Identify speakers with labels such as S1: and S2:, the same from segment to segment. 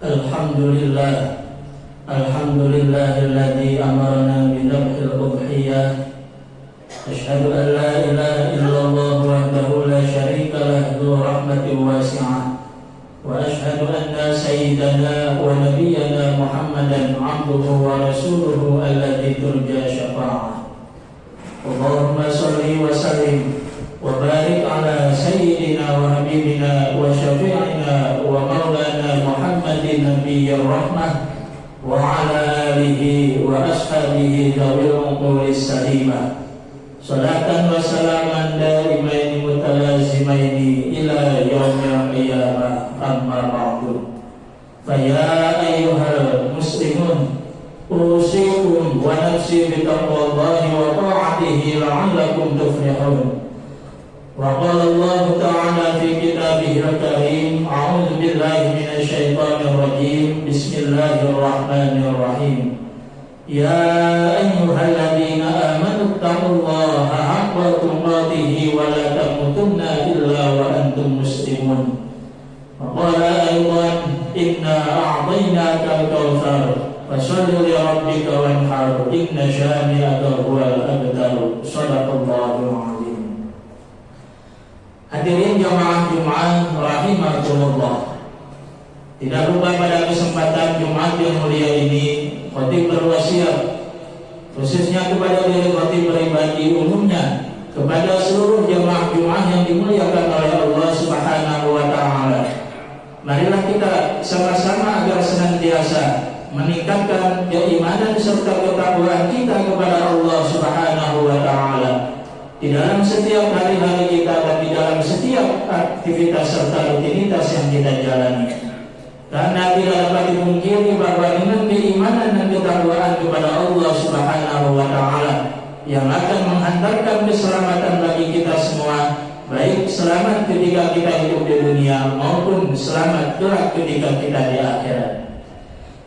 S1: Alhamdulillah, alhamdulillahilladzi amarna bidhabhil udhiyah. Asyhadu an la ilaha illallah wahdahu la syarika lah dzu rahmatin wasi'ah. Wa asyhadu anna sayyidana wa nabiyyana Muhammadan 'abduhu wa rasuluhu alladzi turja syafa'ah. Allahumma shalli wa sallim wa barik ala sayyidina wa habibina wa syafi'ina wa maulana Muhammadin nabiyyir rahmah wa ala alihi wa ashabihi dzawil uqulis salimah. Salatan wa salaman daimaini mutalazimaini ila yaumil qiyamah, amma ba'du. Fa ya ayyuhal muslimun, usikum wa nafsi bitaqwallahi wa ta'atihi la'allakum tuflihun. Wa qala Allah ta'ala fi kitabihil karim, a'udzu billahi minasy syaithanir rajim. Bismillahirrahmanirrahim. Ya ayyuhalladzina amanu taqullaha haqqa tuqatih wa la tamutunna illa wa antum muslimun. Wa qala aydan inna a'tainaka al-kautsar fasholli li rabbika wanhar inna syani'aka huwal abtar. Shadaqallahul azim. Hadirin jamaah Jumat rahimakumullah. Tidak lupa pada kesempatan Jumat yang mulia ini khatib berwasiat khususnya kepada diri khatib pribadi, umumnya kepada seluruh jamaah Jumat yang dimuliakan oleh Allah Subhanahu wa taala. Marilah kita sama-sama agar senantiasa meningkatkan keimanan serta ketakwaan kita kepada Allah Subhanahu wa taala di dalam setiap hari-hari kita dan di dalam setiap aktivitas serta rutinitas yang kita jalani. Karena tidak dapat dipungkiri bahwa dengan keimanan dan ketakwaan kepada Allah Subhanahu wa taala yang akan menghantarkan keselamatan bagi kita semua, baik selamat ketika kita hidup di dunia maupun selamat kelak ketika kita di akhirat.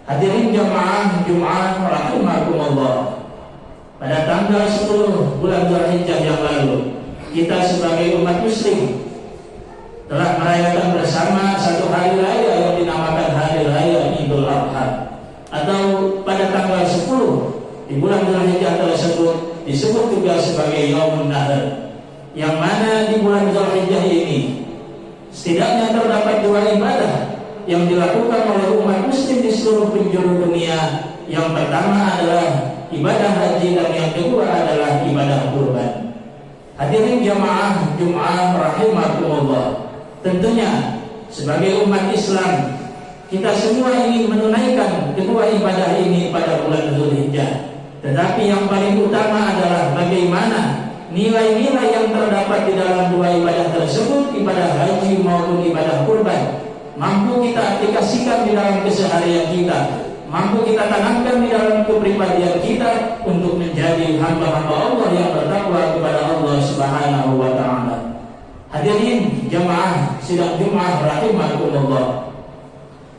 S1: Hadirin jamaah Jumat rahimakumullah. Pada tanggal 10 bulan Dzulhijjah yang lalu, kita sebagai umat muslim telah merayakan bersama satu hari raya yang dinamakan Hari Raya Idul Adha, atau pada tanggal 10 di bulan Dzulhijjah tersebut disebut juga sebagai Yaumun Nahr, yang mana di bulan Dzulhijjah ini setidaknya terdapat dua ibadah yang dilakukan oleh umat muslim di seluruh penjuru dunia. Yang pertama adalah ibadah haji dan yang kedua adalah ibadah kurban. Hadirin jamaah Jumat rahimakumullah. Tentunya sebagai umat Islam kita semua ingin menunaikan kedua ibadah ini pada bulan Dzulhijjah. Tetapi yang paling utama adalah bagaimana nilai-nilai yang terdapat di dalam dua ibadah tersebut, ibadah haji maupun ibadah kurban, mampu kita aplikasikan di dalam keseharian kita, mampu kita tanamkan di dalam kepribadian kita untuk menjadi hamba-hamba Allah yang bertakwa kepada Allah Subhanahu wa taala. Hadirin jamaah sidang Jumat rahimakumullah.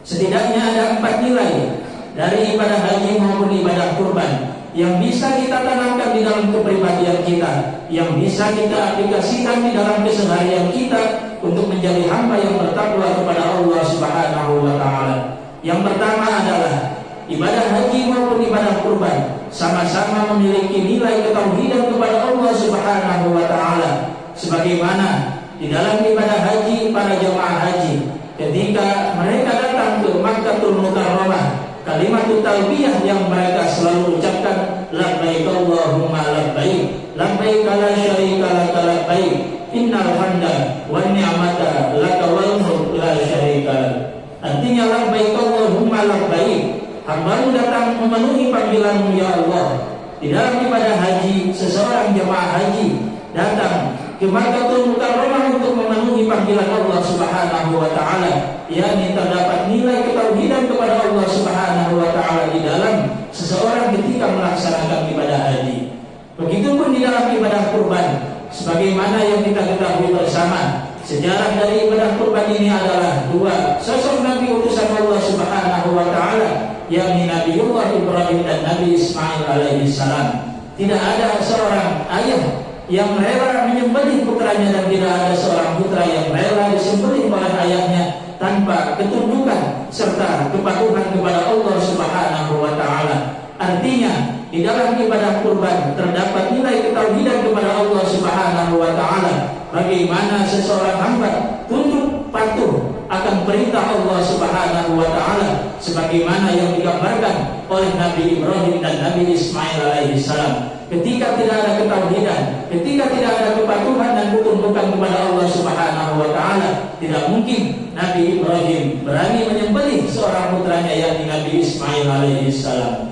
S1: Setidaknya ada 4 nilai dari ibadah haji maupun ibadah kurban yang bisa kita tanamkan di dalam kepribadian kita, yang bisa kita aplikasikan di dalam keseharian kita untuk menjadi hamba yang bertakwa kepada Allah Subhanahu wa taala. Yang pertama adalah ibadah haji maupun ibadah kurban sama-sama memiliki nilai ketauhidan kepada Allah Subhanahu wa taala. Sebagaimana di dalam ibadah haji, para jamaah haji ketika mereka datang ke Makkahul Mukarramah, kalimat talbiyah yang mereka selalu ucapkan, labbaik Allahumma labbaik, labbaik la syarika laka labbaik, innal hamda wan ni'mata laka wal mulk la syarika lak. Artinya labbaik Allahumma labbaik, hambamu datang memenuhi panggilanmu ya Allah. Di dalam ibadah haji, seseorang jamaah haji datang ke Makkahul Mukarramah untuk memenuhi panggilan Allah Subhanahu wa taala, yakni terdapat nilai ketauhidan kepada Allah Subhanahu wa taala di dalam seseorang ketika melaksanakan ibadah haji. Begitupun di dalam ibadah kurban, sebagaimana yang kita ketahui bersama, sejarah dari ibadah kurban ini adalah dua sosok Nabi utusan Allah Subhanahu wa taala, yakni Nabiullah Ibrahim dan Nabi Ismail alaihi salam. Tidak ada seorang ayah yang rela menyembelih putranya dan tidak ada seorang putra yang rela disembelih oleh ayahnya tanpa ketundukan serta kepatuhan kepada Allah Subhanahu wa taala. Artinya, di dalam ibadah kurban terdapat nilai ketauhidan kepada Allah Subhanahu wa taala. Bagaimana seseorang hamba tunduk patuh akan perintah Allah Subhanahu wa taala sebagaimana yang digambarkan oleh Nabi Ibrahim dan Nabi Ismail alaihi salam. Ketika tidak ada ketauhidan, ketika tidak ada kepatuhan dan ketundukan kepada Allah Subhanahu wa taala, tidak mungkin Nabi Ibrahim berani menyembelih seorang putranya yakni Nabi Ismail alaihi salam.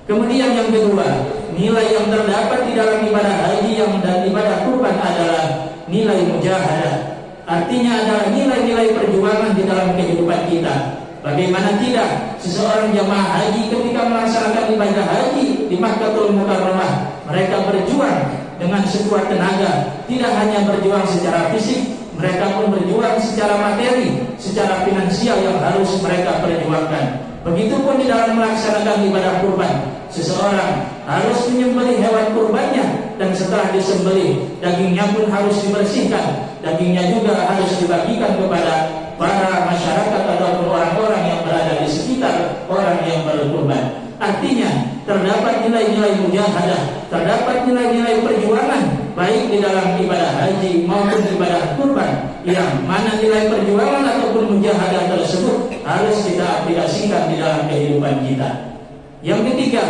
S1: Kemudian yang kedua, nilai yang terdapat di dalam ibadah haji dan ibadah kurban adalah nilai mujahadah. Artinya adalah nilai-nilai perjuangan di dalam kehidupan kita. Bagaimana tidak, seseorang jamaah haji ketika melaksanakan ibadah haji di Makkahul Mukarramah, mereka berjuang dengan sekuat tenaga. Tidak hanya berjuang secara fisik, mereka pun berjuang secara materi, secara finansial yang harus mereka perjuangkan. Begitupun di dalam melaksanakan ibadah kurban, seseorang harus menyembelih hewan kurbannya, dan setelah disembelih, dagingnya pun harus dibersihkan. Dagingnya juga harus dibagikan kepada para masyarakat ataupun orang-orang yang berada di sekitar orang yang berkurban. Artinya, terdapat nilai-nilai mujahadah, terdapat nilai-nilai perjuangan baik di dalam ibadah haji maupun ibadah kurban, yang mana nilai perjuangan ataupun mujahadah tersebut harus kita aplikasikan di dalam kehidupan kita. Yang ketiga,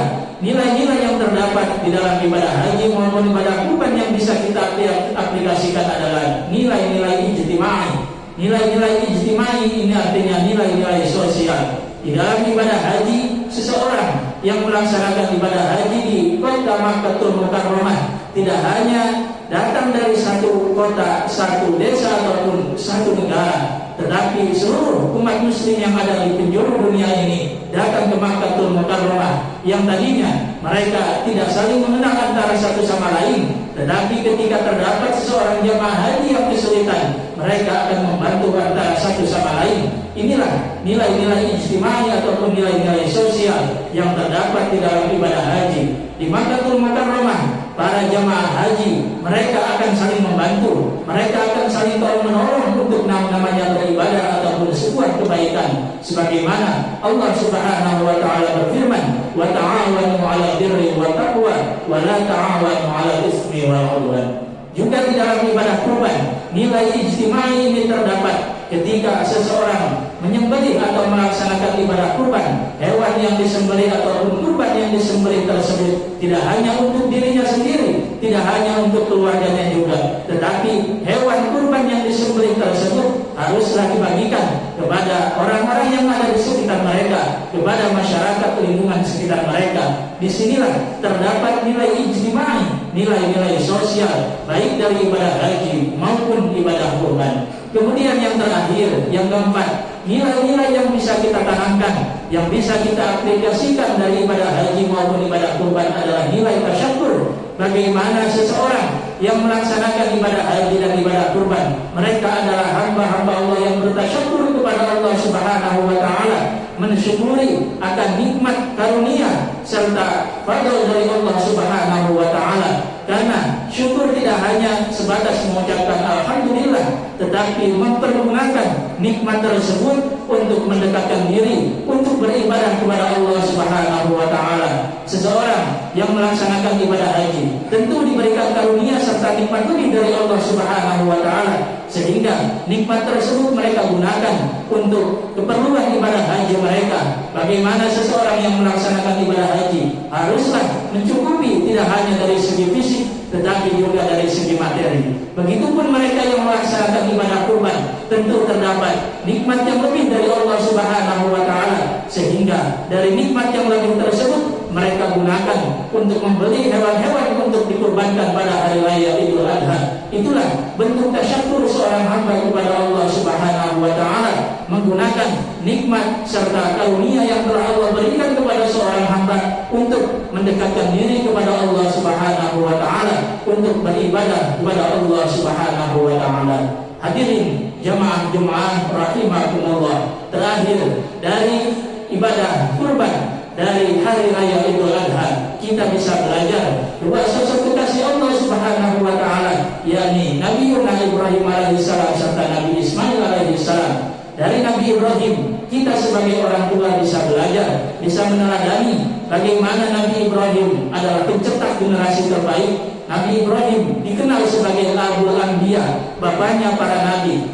S1: nilai-nilai yang terdapat di dalam ibadah haji maupun ibadah kurban yang bisa kita aplikasikan adalah nilai-nilai ijtimai. Nilai-nilai ijtimai ini artinya nilai-nilai sosial. Di dalam ibadah haji, seseorang yang melaksanakan ibadah haji di kota Makkahul Mukarramah tidak hanya datang dari satu kota, satu desa ataupun satu negara, tetapi seluruh umat muslim yang ada di penjuru dunia ini datang ke Makkahul Mukarramah, yang tadinya mereka tidak saling mengenal antara satu sama lain, tetapi ketika terdapat seseorang jamaah haji yang kesulitan, mereka akan membantu antara satu sama lain. Inilah nilai-nilai ijtimai ataupun nilai-nilai sosial yang terdapat di dalam ibadah haji. Di Makkahul Mukarramah, para jamaah haji mereka akan saling membantu, mereka akan saling tolong menolong untuk namanya beribadah ataupun sebuah kebaikan. Sebagaimana Allah Subhanahu wa taala berfirman, "Wa ta'awanu 'alal birri wat taqwa wa la ta'awanu 'alal itsmi wal 'udwan." Juga di dalam ibadah kurban, nilai ijtimai ini terdapat ketika seseorang menyembelih atau melaksanakan ibadah kurban. Hewan yang disembelih ataupun kurban yang disembelih tersebut tidak hanya untuk dirinya sendiri, tidak hanya untuk keluarganya juga, tetapi hewan kurban yang disembelih tersebut haruslah dibagikan kepada orang-orang yang ada di sekitar mereka, kepada masyarakat lingkungan sekitar mereka. Disinilah terdapat nilai ijtimai, nilai-nilai sosial baik dari ibadah haji maupun ibadah kurban. Kemudian yang terakhir, yang keempat, nilai-nilai yang bisa kita tanamkan, yang bisa kita aplikasikan dari ibadah haji maupun ibadah kurban adalah nilai tasyakkur. Bagaimana seseorang yang melaksanakan ibadah haji dan ibadah kurban, mereka adalah hamba-hamba Allah yang bertasyakkur kepada Allah Subhanahu wa taala, mensyukuri akan nikmat karunia serta fadl dari Allah Subhanahu wa taala. Karena syukur tidak hanya sebatas mengucapkan alhamdulillah, tetapi mempergunakan nikmat tersebut untuk mendekatkan diri, untuk beribadah kepada Allah Subhanahu wa taala. Seseorang yang melaksanakan ibadah haji tentu diberikan karunia serta nikmat lebih dari Allah Subhanahu wa taala, sehingga nikmat tersebut mereka gunakan untuk keperluan ibadah haji mereka. Bagaimana seseorang yang melaksanakan ibadah haji haruslah mencukupi tidak hanya dari segi fisik, tetapi juga dari segi materi. Begitupun mereka yang melaksanakan ibadah kurban, tentu terdapat nikmat yang lebih dari Allah Subhanahu wa taala, sehingga dari nikmat yang lebih tersebut mereka gunakan untuk membeli hewan-hewan untuk dikurbankan pada hari raya Idul Adha. Itulah bentuk tasyakkur seorang hamba kepada Allah Subhanahu wa taala, menggunakan nikmat serta karunia yang telah Allah berikan kepada seorang hamba untuk mendekatkan diri kepada Allah Subhanahu wa taala, untuk beribadah kepada Allah Subhanahu wa taala. Hadirin jamaah rahimakumullah, terakhir dari ibadah kurban dari hari raya Idul Adha, kita bisa belajar dua sosok kekasih Allah Subhanahu wa taala, yakni Nabi Ibrahim alaihissalam serta Nabi Ismail alaihissalam. Dari Nabi Ibrahim, kita sebagai orang tua bisa belajar, bisa meneladani bagaimana Nabi Ibrahim adalah pencetak generasi terbaik. Nabi Ibrahim dikenal sebagai Abul Anbiya, bapaknya para nabi.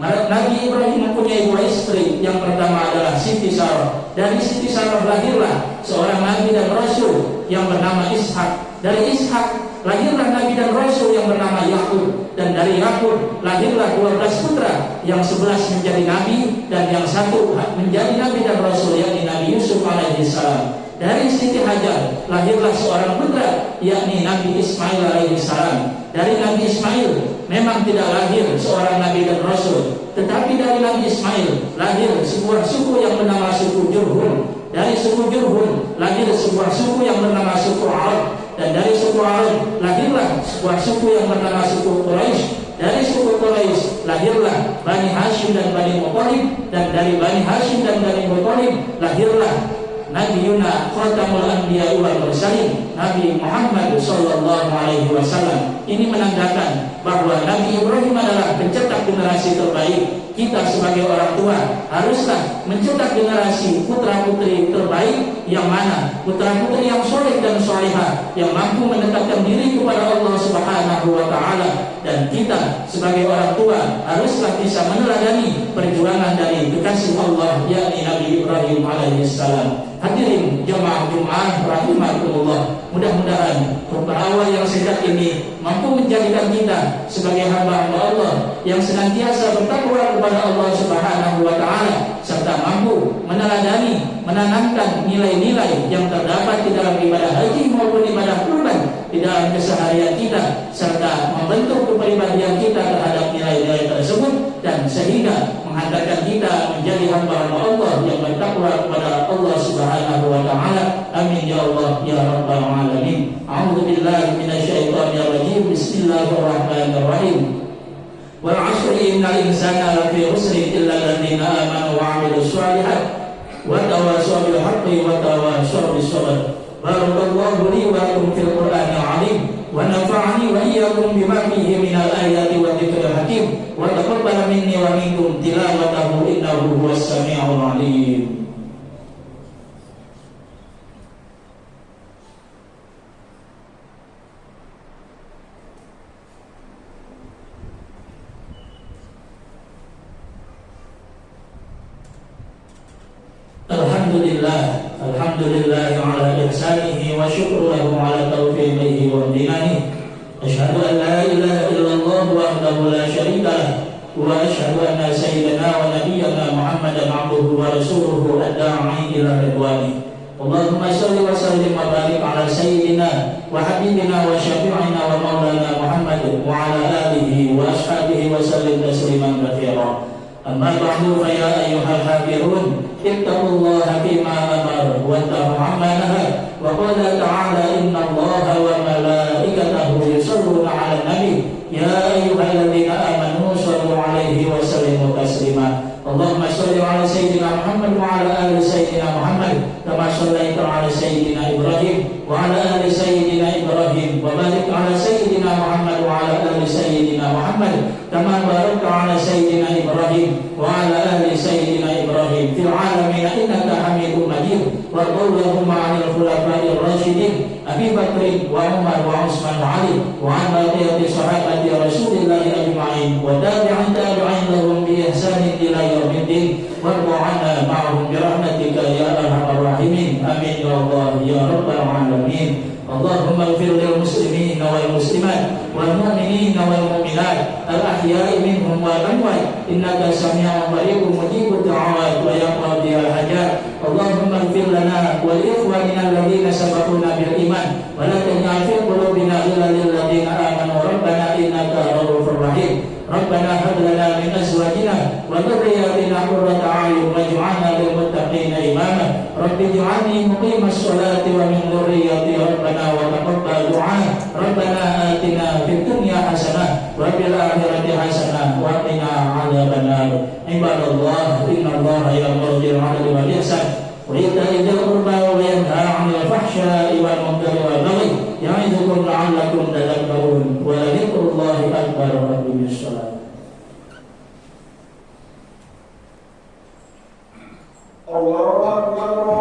S1: Nabi Ibrahim mempunyai dua istri. Yang pertama adalah Siti Sarah. Dari Siti Sarah lahirlah seorang nabi dan rasul yang bernama Ishak. Dari Ishak lahirlah nabi dan rasul yang bernama Yakub. Dan dari Yakub lahirlah 12 putra, yang 11 menjadi nabi dan yang satu menjadi nabi dan rasul, yakni Nabi Yusuf alaihissalam. Dari Siti Hajar lahirlah seorang putra, yakni Nabi Ismail alaihissalam. Dari Nabi Ismail memang tidak lahir seorang nabi dan rasul, tetapi dari Nabi Ismail lahir sebuah suku yang bernama suku Jurhum. Dari suku Jurhum lahir sebuah suku yang bernama suku Arab. Dan dari suku Arab lahirlah sebuah suku yang bernama suku Quraisy. Dari suku Quraisy lahirlah Bani Hashim dan Bani Muthalib. Dan dari Bani Hashim dan Bani Muthalib lahirlah Nabi Yuna Khatamul Anbiya wal Mursalin, Nabi Muhammad sallallahu alaihi wasallam. Ini menandakan bahwa Nabi Ibrahim adalah pencetak generasi terbaik. Kita sebagai orang tua haruslah mencetak generasi putra-putri terbaik, yang mana putra-putri yang soleh dan solehah, yang mampu mendekatkan diri kepada Allah Subhanahu wa taala. Dan kita sebagai orang tua haruslah bisa meneladani perjuangan dari kekasih Allah, yakni Nabi Ibrahim alaihissalam. Hadirin jemaah Jumat rahimakumullah, mudah-mudahan khutbah awal yang singkat ini mampu menjadikan kita sebagai hamba-hamba Allah yang senantiasa bertakwa kepada Allah Subhanahu wa taala, serta mampu meneladani, menanamkan nilai-nilai yang terdapat di dalam ibadah haji maupun ibadah kurban di dalam keseharian kita, serta membentuk kepribadian kita terhadap nilai-nilai tersebut, dan sehingga menghantarkan kita menjadi hamba-hamba Allah yang bertakwa kepada Allah Subhanahu wa taala. Amin ya Allah ya rabbal alamin. A'udzu billahi minasyaitonir rajim. Bismillahirrahmanirrahim. Wal 'asri innal insana lafi khusrin illa alladziina aamanu wa 'amilus shalihaat wa tawassaw bil haqqi wa tawassaw bis sabr. Barakallahu li wa lakum fil Qur'anil 'azim wa nafa'ani wa iyyakum bima fihi minal ayati wa dzikril hakim wa taqabbal minni wa minkum tilawatahu innahu huwas sami'ul 'alim. Alhamdulillah ala ihsanihi wa syukru lahu ala taufiqihi wa amdinani. Asyhadu an la ilaha illallah wahdahu la syarika lah, wa asyhadu anna sayyidana wa nabiyyana Muhammadan abduhu wa rasuluhu ad-da'i ila ridwani. Allahumma shalli wa sallim wa barik ala sayyidina wa habibina wa syafi'ina wa maulana Muhammad wa ala alihi wa ashabihi wa sallim tasliman katsira. Amma ba'du, fa ya ayyuhal hafirun ittaqullaha fima amara wa tahu amma nahaa. Wa qala ta'ala innallaha wa malaikatahu yusholluna 'alan nabi ya ayyuhalladzina amanu shallu 'alaihi wa sallimu taslima. Allahumma shalli 'ala sayyidina Muhammad wa 'ala ali sayyidina Muhammad kama shallaita 'ala sayyidina Ibrahim wa 'ala ali sayyidina Ibrahim wa barik 'ala sayyidina Muhammad wa 'ala ali sayyidina Muhammad kama barakta 'ala sayyidina Ibrahim wa 'ala ali sayyidina Ibrahim fil 'alamin innaka Hamidum Majid. Wa qulhum 'alal khulafa'ir rasyidin Abi Bakr wa Umar wa Utsman wa Ali wa 'an baqiyati sahabati Rasulillah ajma'in wa tabi'in lahum bi ihsanin ila yaumiddin wa wa'ana ma'hum bi rahmatika ya arhamar rahimin. Amin ya Allah ya rabbal alamin. Allahumma ighfir lil muslimin wal muslimat wal mu'minin wal mu'minat al ahya'i minhum wal amwat innaka sami'un qaribun mujibud da'awat wa yaqdi al hajat. Allahumma ighfir lana wa li ikhwanina alladhina sabaquna bil iman wa la taj'al fi qulubina ghillan lil ladzina amanu rabbana innaka ra'ufur rahim. Rabbana hab lana min azwajina wa dhurriyyatina qurrata a'yun waj'alna lil muttaqina imama. Rabbi ij'alni muqimas sholati wa min dhurriyyati rabbana wa taqabbal du'a. Rabbana atina fid dunya hasanah wa fil akhirati hasanah wa qina 'adzabannar. Ibadallah innallaha ya'muru bil 'adli wal ihsan wa ita'i dzil qurba wa yanha 'anil fahsya'i wal munkari wal baghi ya'idukum la'allakum tadhakkarun. Wa la 'indallahi akbar wa aqimus shalah.
S2: الله أكبر